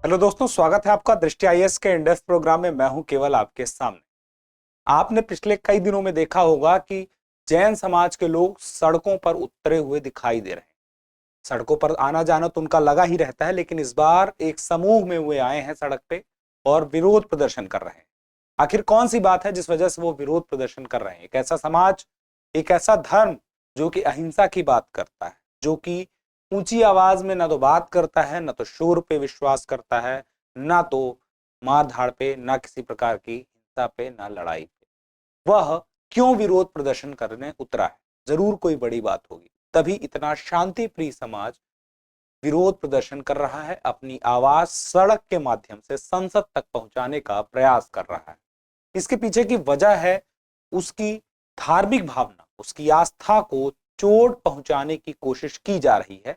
Hello दोस्तों, स्वागत है आपका दृष्टि आईएएस के इंडेक्स प्रोग्राम में। मैं हूं केवल आपके सामने। आपने पिछले कई दिनों में देखा होगा कि जैन समाज के लोग सड़कों पर उतरे हुए दिखाई दे रहे हैं। सड़कों पर आना जाना तो उनका लगा ही रहता है, लेकिन इस बार एक समूह में वे आए हैं सड़क पे और विरोध प्रदर्शन कर रहे हैं। आखिर कौन सी बात है जिस वजह से वो विरोध प्रदर्शन कर रहे हैं? एक ऐसा समाज, एक ऐसा धर्म जो कि अहिंसा की बात करता है, जो कि ऊंची आवाज में ना तो बात करता है, ना तो शोर पे विश्वास करता है, ना तो मार धाड़ पे, ना किसी प्रकार की हिंसा पे, ना लड़ाई पे। वह क्यों विरोध प्रदर्शन करने उतरा है? जरूर कोई बड़ी बात होगी, तभी इतना शांति प्रिय समाज विरोध प्रदर्शन कर रहा है, अपनी आवाज सड़क के माध्यम से संसद तक पहुंचाने का प्रयास कर रहा है। इसके पीछे की वजह है उसकी धार्मिक भावना, उसकी आस्था को चोट पहुंचाने की कोशिश की जा रही है,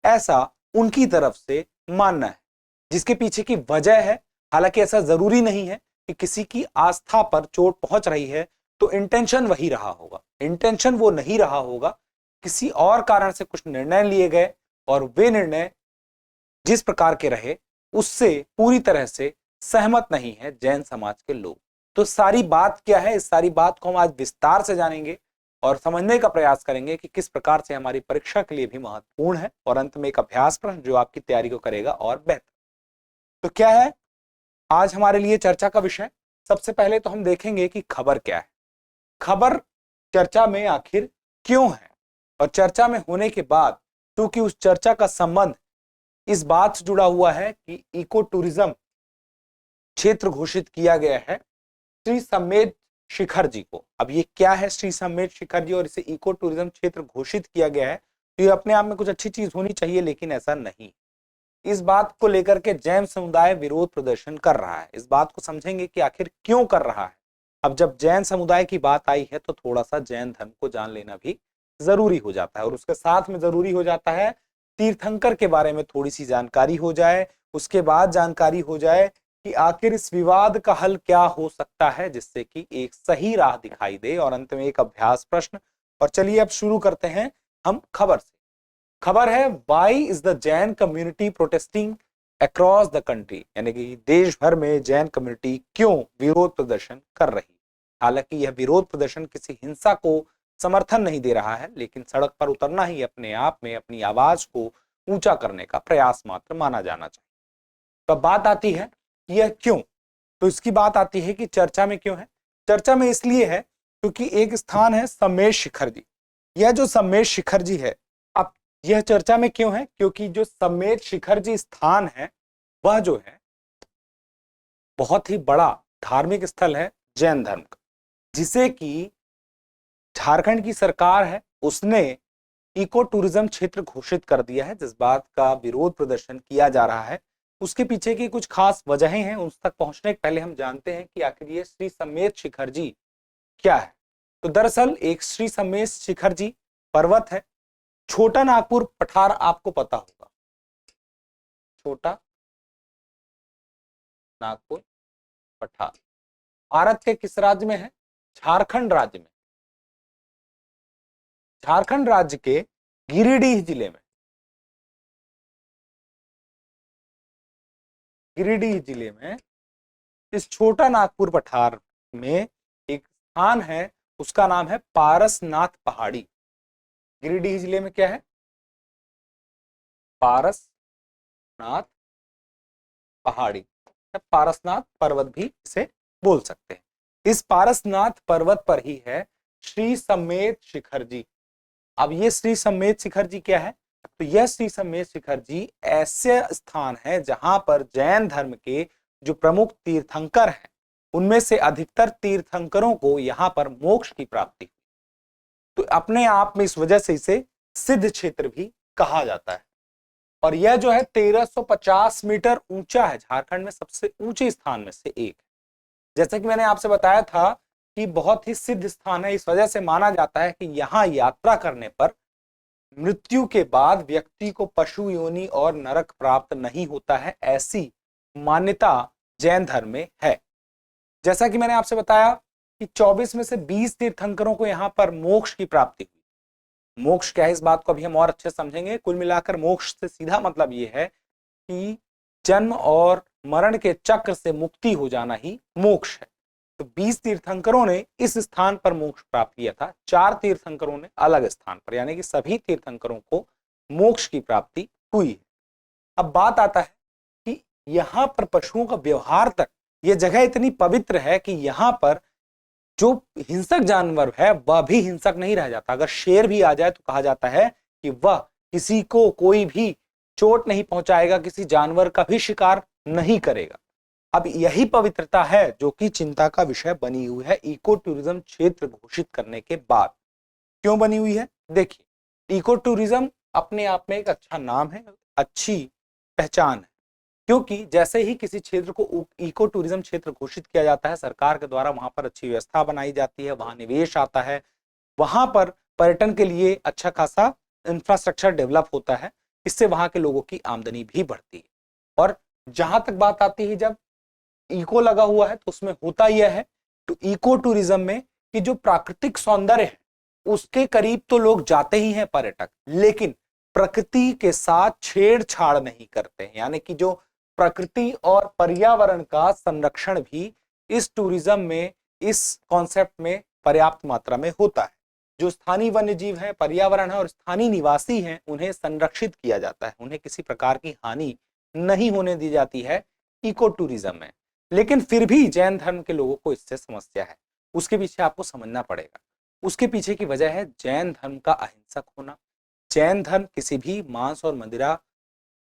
ऐसा उनकी तरफ से मानना है। जिसके पीछे की वजह है, हालांकि ऐसा जरूरी नहीं है कि किसी की आस्था पर चोट पहुंच रही है तो इंटेंशन वही रहा होगा। इंटेंशन वो नहीं रहा होगा, किसी और कारण से कुछ निर्णय लिए गए और वे निर्णय जिस प्रकार के रहे उससे पूरी तरह से सहमत नहीं है जैन समाज के लोग। तो सारी बात क्या है, इस सारी बात को हम आज विस्तार से जानेंगे और समझने का प्रयास करेंगे कि किस प्रकार से हमारी परीक्षा के लिए भी महत्वपूर्ण है, और अंत में एक अभ्यास प्रश्न जो आपकी तैयारी को करेगा और बेहतर। तो क्या है आज हमारे लिए चर्चा का विषय? सबसे पहले तो हम देखेंगे कि खबर क्या है, खबर चर्चा में आखिर क्यों है, और चर्चा में होने के बाद क्योंकि उस चर्चा का संबंध इस बात से जुड़ा हुआ है कि इको टूरिज्म क्षेत्र घोषित किया गया है श्री समेत शिखर जी को। अब ये क्या है श्री समेत शिखर जी और इसे इको टूरिज्म क्षेत्र घोषित किया गया है, तो ये अपने आप में कुछ अच्छी चीज होनी चाहिए, लेकिन ऐसा नहीं। इस बात को लेकर के जैन समुदाय विरोध प्रदर्शन कर रहा है। इस बात को समझेंगे कि आखिर क्यों कर रहा है। अब जब जैन समुदाय की बात आई है तो थोड़ा सा जैन धर्म को जान लेना भी जरूरी हो जाता है, और उसके साथ में जरूरी हो जाता है तीर्थंकर के बारे में थोड़ी सी जानकारी हो जाए। उसके बाद जानकारी हो जाए कि आखिर इस विवाद का हल क्या हो सकता है, जिससे कि एक सही राह दिखाई दे, और अंत में एक अभ्यास प्रश्न। और चलिए अब शुरू करते हैं हम खबर से। खबर है, why is the Jain community protesting across the country, यानी कि देश भर में जैन कम्युनिटी क्यों विरोध प्रदर्शन कर रही। हालांकि यह विरोध प्रदर्शन किसी हिंसा को समर्थन नहीं दे रहा है, लेकिन सड़क पर उतरना ही अपने आप में अपनी आवाज को ऊंचा करने का प्रयास मात्र माना जाना चाहिए। तो बात आती है यह क्यों, तो इसकी बात आती है कि चर्चा में क्यों है। चर्चा में इसलिए है क्योंकि एक स्थान है समेत शिखर जी। यह जो समेत शिखर जी है, अब यह चर्चा में क्यों है? क्योंकि जो समेत शिखर जी स्थान है वह जो है बहुत ही बड़ा धार्मिक स्थल है जैन धर्म का, जिसे कि झारखंड की सरकार है उसने इको टूरिज्म क्षेत्र घोषित कर दिया है। जिस बात का विरोध प्रदर्शन किया जा रहा है उसके पीछे की कुछ खास वजहें हैं। उस तक पहुंचने के पहले हम जानते हैं कि आखिर ये श्री समेत शिखर जी क्या है। तो दरअसल एक श्री समेत शिखर जी पर्वत है। छोटा नागपुर पठार आपको पता होगा, छोटा नागपुर पठार भारत के किस राज्य में है? झारखंड राज्य में। झारखंड राज्य के गिरिडीह जिले में, गिरिडीह जिले में इस छोटा नागपुर पठार में एक स्थान है, उसका नाम है पारसनाथ पहाड़ी। गिरिडीह जिले में क्या है? पारसनाथ पहाड़ी, पारसनाथ पर्वत भी इसे बोल सकते हैं। इस पारसनाथ पर्वत पर ही है श्री समेत शिखर जी। अब ये श्री समेत शिखर जी क्या है? तो यह श्री समेत शिखर जी ऐसे स्थान है जहां पर जैन धर्म के जो प्रमुख तीर्थंकर हैं उनमें से अधिकतर तीर्थंकरों को यहां पर मोक्ष की प्राप्ति, तो अपने आप में इस वजह से इसे सिद्ध क्षेत्र भी कहा जाता है। और यह जो है 1350 मीटर ऊंचा है, झारखंड में सबसे ऊंचे स्थान में से एक है। जैसा कि मैंने आपसे बताया था कि बहुत ही सिद्ध स्थान है, इस वजह से माना जाता है कि यहां यात्रा करने पर मृत्यु के बाद व्यक्ति को पशु योनि और नरक प्राप्त नहीं होता है, ऐसी मान्यता जैन धर्म में है। जैसा कि मैंने आपसे बताया कि 24 में से 20 तीर्थंकरों को यहां पर मोक्ष की प्राप्ति हुई। मोक्ष क्या है इस बात को अभी हम और अच्छे समझेंगे। कुल मिलाकर मोक्ष से सीधा मतलब यह है कि जन्म और मरण के चक्र से मुक्ति हो जाना ही मोक्ष है। तो 20 तीर्थंकरों ने इस स्थान पर मोक्ष प्राप्त किया था, 4 तीर्थंकरों ने अलग स्थान पर, यानी कि सभी तीर्थंकरों को मोक्ष की प्राप्ति हुई है। अब बात आता है कि यहां पर पशुओं का व्यवहार तक, यह जगह इतनी पवित्र है कि यहां पर जो हिंसक जानवर है वह भी हिंसक नहीं रह जाता। अगर शेर भी आ जाए तो कहा जाता है कि वह किसी को कोई भी चोट नहीं पहुंचाएगा, किसी जानवर का भी शिकार नहीं करेगा। अब यही पवित्रता है जो कि चिंता का विषय बनी हुई है इको टूरिज्म क्षेत्र घोषित करने के बाद। क्यों बनी हुई है? देखिए, इको टूरिज्म अपने आप में एक अच्छा नाम है, अच्छी पहचान है, क्योंकि जैसे ही किसी क्षेत्र को इको टूरिज्म क्षेत्र घोषित किया जाता है, सरकार के द्वारा वहां पर अच्छी व्यवस्था बनाई जाती है, वहां निवेश आता है, वहां पर पर्यटन के लिए अच्छा खासा इंफ्रास्ट्रक्चर डेवलप होता है, इससे वहां के लोगों की आमदनी भी बढ़ती है। और जहां तक बात आती है जब इको लगा हुआ है तो उसमें होता यह है, तो इको टूरिज्म में कि जो प्राकृतिक सौंदर्य है उसके करीब तो लोग जाते ही हैं पर्यटक, लेकिन प्रकृति के साथ छेड़छाड़ नहीं करते हैं, यानी कि जो प्रकृति और पर्यावरण का संरक्षण भी इस टूरिज्म में, इस कॉन्सेप्ट में पर्याप्त मात्रा में होता है। जो स्थानीय वन्य जीव है, पर्यावरण है और स्थानीय निवासी हैं, उन्हें संरक्षित किया जाता है, उन्हें किसी प्रकार की हानि नहीं होने दी जाती है इको टूरिज्म में। लेकिन फिर भी जैन धर्म के लोगों को इससे समस्या है। उसके पीछे आपको समझना पड़ेगा, उसके पीछे की वजह है जैन धर्म का अहिंसक होना। जैन धर्म किसी भी मांस और मदिरा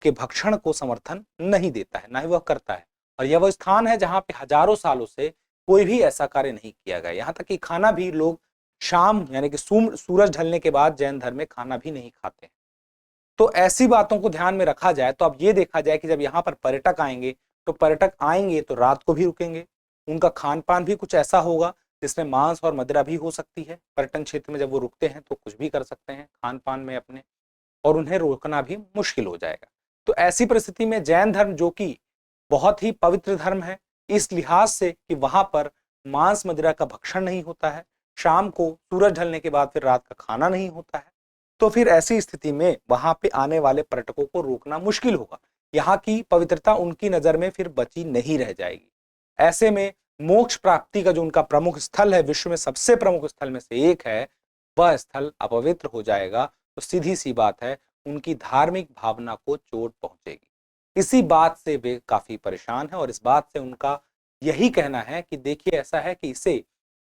के भक्षण को समर्थन नहीं देता है, ना ही वह करता है। और यह वह स्थान है जहां पे हजारों सालों से कोई भी ऐसा कार्य नहीं किया गया। यहाँ तक कि खाना भी लोग शाम, यानी कि सूरज ढलने के बाद जैन धर्म में खाना भी नहीं खाते हैं। तो ऐसी बातों को ध्यान में रखा जाए तो अब ये देखा जाए कि जब यहाँ पर पर्यटक आएंगे तो पर्यटक आएंगे तो रात को भी रुकेंगे, उनका खान पान भी कुछ ऐसा होगा जिसमें मांस और मदिरा भी हो सकती है। पर्यटन क्षेत्र में जब वो रुकते हैं तो कुछ भी कर सकते हैं खान पान में अपने, और उन्हें रोकना भी मुश्किल हो जाएगा। तो ऐसी परिस्थिति में जैन धर्म, जो कि बहुत ही पवित्र धर्म है इस लिहाज से कि वहां पर मांस मदिरा का भक्षण नहीं होता है, शाम को सूरज ढलने के बाद फिर रात का खाना नहीं होता है, तो फिर ऐसी स्थिति में वहां पे आने वाले पर्यटकों को रोकना मुश्किल होगा। यहाँ की पवित्रता उनकी नजर में फिर बची नहीं रह जाएगी। ऐसे में मोक्ष प्राप्ति का जो उनका प्रमुख स्थल है, विश्व में सबसे प्रमुख स्थल में से एक है, वह स्थल अपवित्र हो जाएगा। तो सीधी सी बात है, उनकी धार्मिक भावना को चोट पहुंचेगी। इसी बात से वे काफी परेशान है और इस बात से उनका यही कहना है कि देखिए, ऐसा है कि इसे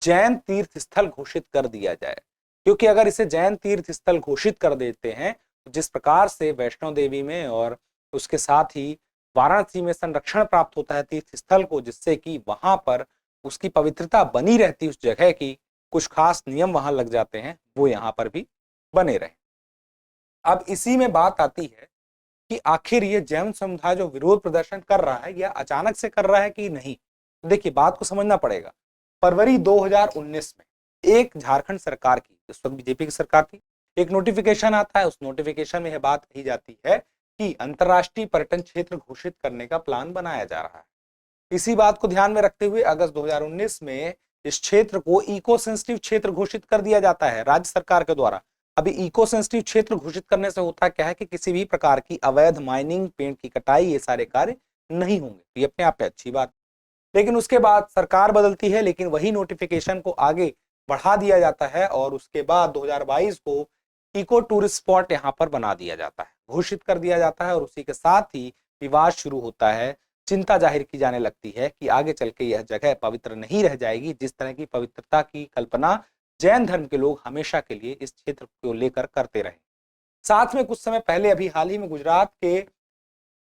जैन तीर्थ स्थल घोषित कर दिया जाए, क्योंकि अगर इसे जैन तीर्थ स्थल घोषित कर देते हैं तो जिस प्रकार से वैष्णो देवी में और उसके साथ ही वाराणसी में संरक्षण प्राप्त होता है तीर्थ स्थल को, जिससे कि वहां पर उसकी पवित्रता बनी रहती, उस जगह की कुछ खास नियम वहां लग जाते हैं, वो यहाँ पर भी बने रहे। अब इसी में बात आती है कि आखिर ये जैन समुदाय जो विरोध प्रदर्शन कर रहा है, यह अचानक से कर रहा है कि नहीं। देखिए, बात को समझना पड़ेगा। फरवरी 2019 में एक झारखंड सरकार की, उस वक्त बीजेपी की सरकार थी, एक नोटिफिकेशन आता है। उस नोटिफिकेशन में यह बात कही जाती है कि अंतरराष्ट्रीय पर्यटन क्षेत्र घोषित करने का प्लान बनाया जा रहा है। इसी बात को ध्यान में रखते हुए अगस्त 2019 में इस क्षेत्र को इको सेंसिटिव क्षेत्र घोषित कर दिया जाता है राज्य सरकार के द्वारा। अभी इको सेंसिटिव क्षेत्र घोषित करने से होता क्या है कि किसी भी प्रकार की अवैध माइनिंग, पेड़ की कटाई, ये सारे कार्य नहीं होंगे। ये अपने आप में अच्छी बात। लेकिन उसके बाद सरकार बदलती है, लेकिन वही नोटिफिकेशन को आगे बढ़ा दिया जाता है और उसके बाद 2022 को इको टूरिस्ट स्पॉट यहाँ पर बना दिया जाता है, घोषित कर दिया जाता है। और उसी के साथ ही विवाद शुरू होता है। चिंता जाहिर की जाने लगती है कि आगे चल के यह जगह पवित्र नहीं रह जाएगी, जिस तरह की पवित्रता की कल्पना जैन धर्म के लोग हमेशा के लिए इस क्षेत्र को लेकर करते रहे। साथ में कुछ समय पहले, अभी हाल ही में गुजरात के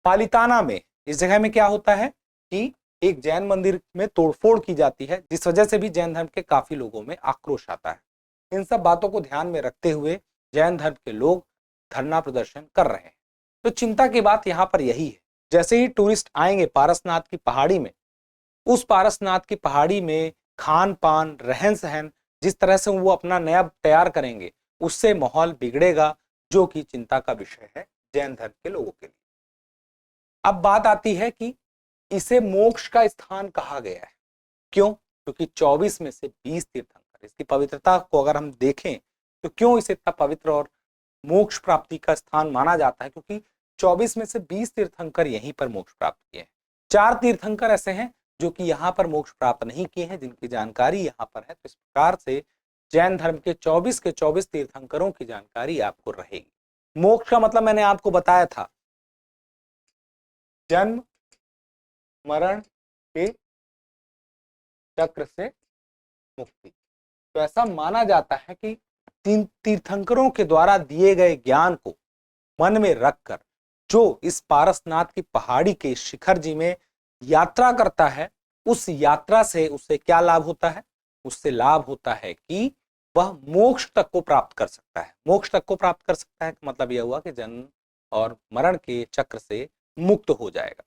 पालिताना में, इस जगह में क्या होता है कि एक जैन मंदिर में तोड़फोड़ की जाती है, जिस वजह से भी जैन धर्म के काफी लोगों में आक्रोश आता है। इन सब बातों को ध्यान में रखते हुए जैन धर्म के लोग धरना प्रदर्शन कर रहे हैं। तो चिंता की बात यहाँ पर यही है, जैसे ही टूरिस्ट आएंगे पारसनाथ की पहाड़ी में, उस पारसनाथ की पहाड़ी में खान पान, रहन सहन, जिस तरह से वो अपना नया तैयार करेंगे, उससे माहौल बिगड़ेगा, जो कि चिंता का विषय है जैन धर्म के लोगों के लिए। अब बात आती है कि इसे मोक्ष का स्थान कहा गया है। क्यों? क्योंकि 24 में से 20 तीर्थंकर, इसकी पवित्रता को अगर हम देखें तो क्यों इसे इतना पवित्र और मोक्ष प्राप्ति का स्थान माना जाता है? क्योंकि 24 में से 20 तीर्थंकर यहीं पर मोक्ष प्राप्त किए हैं। 4 तीर्थंकर ऐसे हैं जो कि यहाँ पर मोक्ष प्राप्त नहीं किए हैं, जिनकी जानकारी यहाँ पर है। तो इस प्रकार से जैन धर्म के 24 तीर्थंकरों की जानकारी आपको रहेगी। मोक्ष का मतलब मैंने आपको बताया था, जन्म मरण के चक्र से मुक्ति। तो ऐसा माना जाता है कि तीन तीर्थंकरों के द्वारा दिए गए ज्ञान को मन में रखकर जो इस पारसनाथ की पहाड़ी के शिखर जी में यात्रा करता है, उस यात्रा से उससे क्या लाभ होता है? उससे लाभ होता है कि वह मोक्ष तक को प्राप्त कर सकता है। मोक्ष तक को प्राप्त कर सकता है मतलब यह हुआ कि जन्म और मरण के चक्र से मुक्त हो जाएगा।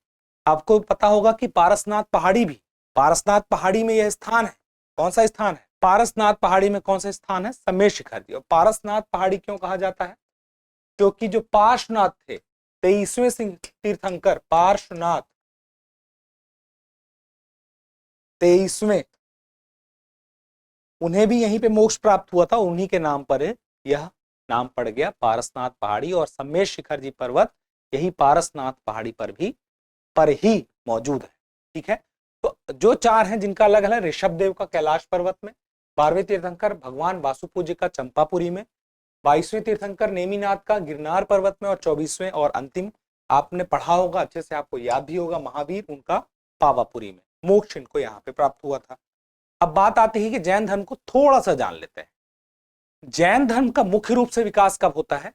आपको पता होगा कि पारसनाथ पहाड़ी में यह स्थान है। कौन सा स्थान है? पारसनाथ पहाड़ी में कौन सा स्थान है? सम्मेद शिखर जी। और पारसनाथ पहाड़ी क्यों कहा जाता है? क्योंकि जो पार्श्वनाथ थे, 23वें तीर्थंकर पार्श्वनाथ, 23वें, उन्हें भी यहीं पे मोक्ष प्राप्त हुआ था। उन्हीं के नाम पर यह नाम पड़ गया पारसनाथ पहाड़ी। और सम्मेद शिखर जी पर्वत यही पारसनाथ पहाड़ी पर ही मौजूद है। ठीक है, तो जो 4 हैं जिनका अलग अलग, ऋषभदेव का कैलाश पर्वत में, 12वें तीर्थंकर भगवान वासुपूज्य का चंपापुरी में, 22वें तीर्थंकर नेमिनाथ का गिरनार पर्वत में, और 24वें और अंतिम आपने पढ़ा होगा, अच्छे से आपको याद भी होगा, महावीर उनका पावापुरी में। मोक्ष इनको यहाँ पे प्राप्त हुआ था। अब बात आती है कि जैन धर्म को थोड़ा सा जान लेते हैं। जैन धर्म का मुख्य रूप से विकास कब होता है?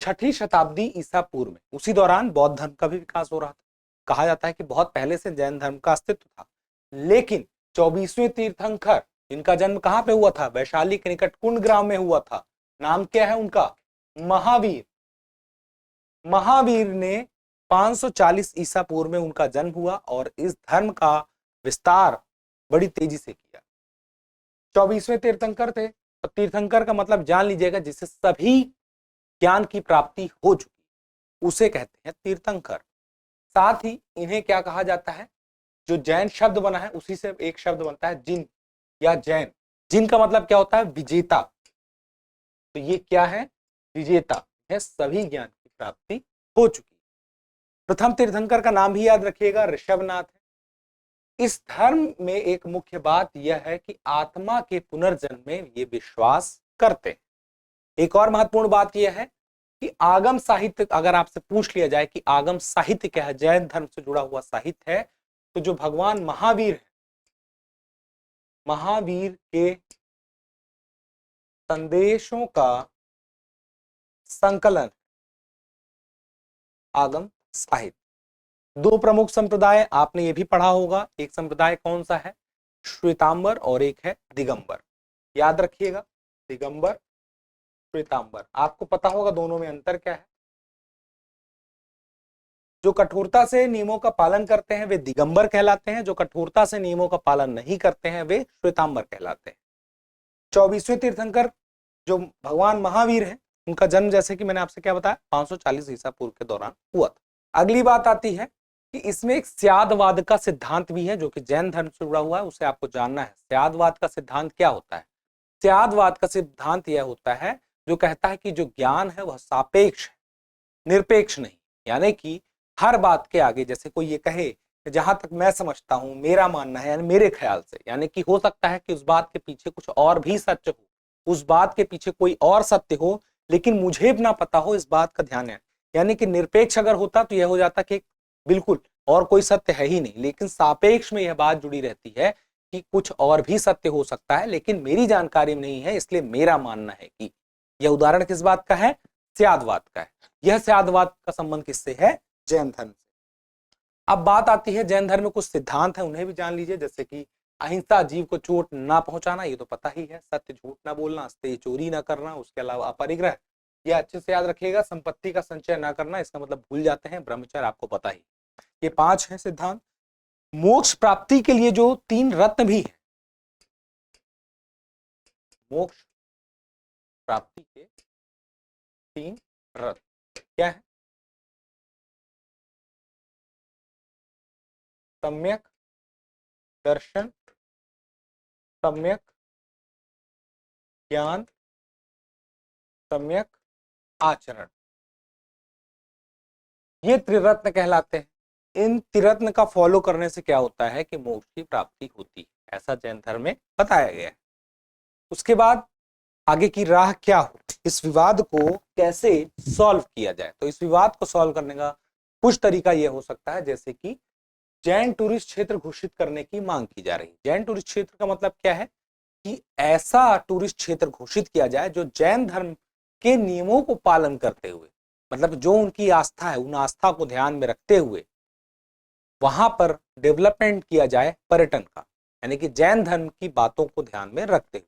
6ठी शताब्दी ईसा पूर्व में। उसी दौरान बौद्ध धर्म का भी विकास हो रहा था। कहा जाता है कि बहुत पहले से जैन धर्म का अस्तित्व था, लेकिन 24वें तीर्थंकर, इनका जन्म कहां पे हुआ था? वैशाली के निकट कुंड ग्राम में हुआ था। नाम क्या है उनका? महावीर। महावीर ने 540 ईसा पूर्व में उनका जन्म हुआ और इस धर्म का विस्तार बड़ी तेजी से किया। 24वें तीर्थंकर थे। तो तीर्थंकर का मतलब जान लीजिएगा, जिसे सभी ज्ञान की प्राप्ति हो चुकी, उसे कहते हैं तीर्थंकर। साथ ही इन्हें क्या कहा जाता है? जो जैन शब्द बना है उसी से एक शब्द बनता है जिन या जैन। जिन का मतलब क्या होता है? विजेता। तो ये क्या है? विजेता है, सभी ज्ञान की प्राप्ति हो चुकी। प्रथम तीर्थंकर का नाम भी याद रखिएगा, ऋषभनाथ है। इस धर्म में एक मुख्य बात यह है कि आत्मा के पुनर्जन्म में ये विश्वास करते हैं। एक और महत्वपूर्ण बात यह है कि आगम साहित्य, अगर आपसे पूछ लिया जाए कि आगम साहित्य क्या है, जैन धर्म से जुड़ा हुआ साहित्य है, तो जो भगवान महावीर है, महावीर के संदेशों का संकलन आगम साहित्य। 2 प्रमुख संप्रदाय आपने ये भी पढ़ा होगा। एक संप्रदाय कौन सा है? श्वेतांबर, और एक है दिगंबर। याद रखिएगा, दिगंबर, श्वेतांबर। आपको पता होगा दोनों में अंतर क्या है। जो कठोरता से नियमों का पालन करते हैं वे दिगंबर कहलाते हैं, जो कठोरता से नियमों का पालन नहीं करते हैं वे श्वेतांबर कहलाते हैं। 24वें तीर्थंकर जो भगवान महावीर हैं, उनका जन्म जैसे कि मैंने आपसे क्या बताया, 540 ईसा पूर्व के दौरान हुआ था। अगली बात आती है कि इसमें एक स्यादवाद का सिद्धांत भी है जो कि जैन धर्म से जुड़ा हुआ है, उसे आपको जानना है। स्यादवाद का सिद्धांत क्या होता है? स्यादवाद का सिद्धांत यह होता है जो कहता है कि जो ज्ञान है वह सापेक्ष है, निरपेक्ष नहीं। यानी कि हर बात के आगे, जैसे कोई ये कहे जहां तक मैं समझता हूं, मेरा मानना है, यानी मेरे ख्याल से, यानी कि हो सकता है कि उस बात के पीछे कुछ और भी सत्य हो, उस बात के पीछे कोई और सत्य हो, लेकिन मुझे ना पता हो, इस बात का ध्यान है। यानी कि निरपेक्ष अगर होता तो यह हो जाता कि बिल्कुल और कोई सत्य है ही नहीं, लेकिन सापेक्ष में यह बात जुड़ी रहती है कि कुछ और भी सत्य हो सकता है, लेकिन मेरी जानकारी में नहीं है, इसलिए मेरा मानना है कि। यह उदाहरण किस बात का है? स्यादवाद का है। यह स्यादवाद का संबंध किससे है? जैन धर्म से। अब बात आती है, जैन धर्म में कुछ सिद्धांत है, उन्हें भी जान लीजिए। जैसे कि अहिंसा, जीव को चोट ना पहुंचाना, ये तो पता ही है। सत्य, झूठ ना बोलना, अस्तेय चोरी ना करना, उसके अलावा अपरिग्रह, ये अच्छे से याद रखिएगा। संपत्ति का संचय ना करना, इसका मतलब भूल जाते हैं। ब्रह्मचर्य आपको पता ही। ये 5 है सिद्धांत। मोक्ष प्राप्ति के लिए जो 3 रत्न भी है, मोक्ष प्राप्ति के 3 रत्न क्या है? सम्यक दर्शन, सम्यक ज्ञान, सम्यक आचरण। ये त्रिरत्न कहलाते हैं। इन त्रिरत्न का फॉलो करने से क्या होता है कि मोक्ष की प्राप्ति होती है, ऐसा जैन धर्म में बताया गया है। उसके बाद आगे की राह क्या हो, इस विवाद को कैसे सॉल्व किया जाए, तो इस विवाद को सॉल्व करने का कुछ तरीका यह हो सकता है, जैसे कि जैन टूरिस्ट क्षेत्र घोषित करने की मांग की जा रही है। जैन टूरिस्ट क्षेत्र का मतलब क्या है कि ऐसा टूरिस्ट क्षेत्र घोषित किया जाए जो जैन धर्म के नियमों को पालन करते हुए, मतलब जो उनकी आस्था है उन आस्था को ध्यान में रखते हुए वहां पर डेवलपमेंट किया जाए पर्यटन का, यानी कि जैन धर्म की बातों को ध्यान में रखते हुए।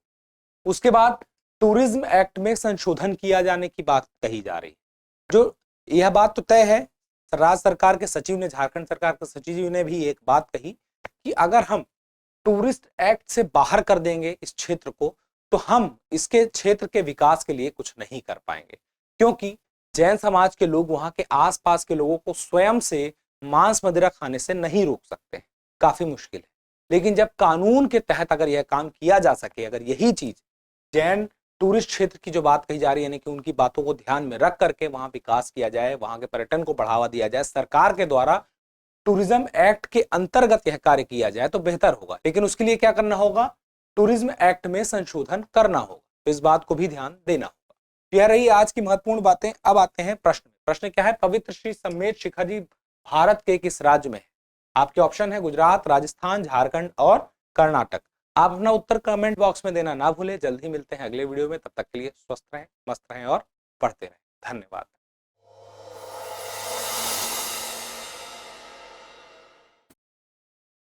उसके बाद टूरिज्म एक्ट में संशोधन किया जाने की बात कही जा रही है। जो यह बात तो तय है, राज्य सरकार के सचिव ने, झारखंड सरकार के सचिव ने भी एक बात कही कि अगर हम टूरिस्ट एक्ट से बाहर कर देंगे इस क्षेत्र को, तो हम इसके क्षेत्र के विकास के लिए कुछ नहीं कर पाएंगे, क्योंकि जैन समाज के लोग वहां के आसपास के लोगों को स्वयं से मांस मदिरा खाने से नहीं रोक सकते हैं, काफी मुश्किल है। लेकिन जब कानून के तहत अगर यह काम किया जा सके, अगर यही चीज जैन टूरिस्ट क्षेत्र की जो बात कही जा रही है, यानी कि उनकी बातों को ध्यान में रख करके वहां विकास किया जाए, वहां के पर्यटन को बढ़ावा दिया जाए, सरकार के द्वारा टूरिज्म एक्ट के अंतर्गत यह कार्य किया जाए तो बेहतर होगा। लेकिन उसके लिए क्या करना होगा, टूरिज्म एक्ट में संशोधन करना होगा, तो इस बात को भी ध्यान देना होगा। तो यह रही आज की महत्वपूर्ण बातें। अब आते हैं प्रश्न। प्रश्न क्या है, पवित्र श्री समेत शिखर जी भारत के किस राज्य में है? आपके ऑप्शन है गुजरात, राजस्थान, झारखंड और कर्नाटक। आप अपना उत्तर कमेंट बॉक्स में देना ना भूलें। जल्द ही मिलते हैं अगले वीडियो में, तब तक के लिए स्वस्थ रहें, मस्त रहें और पढ़ते रहें। धन्यवाद।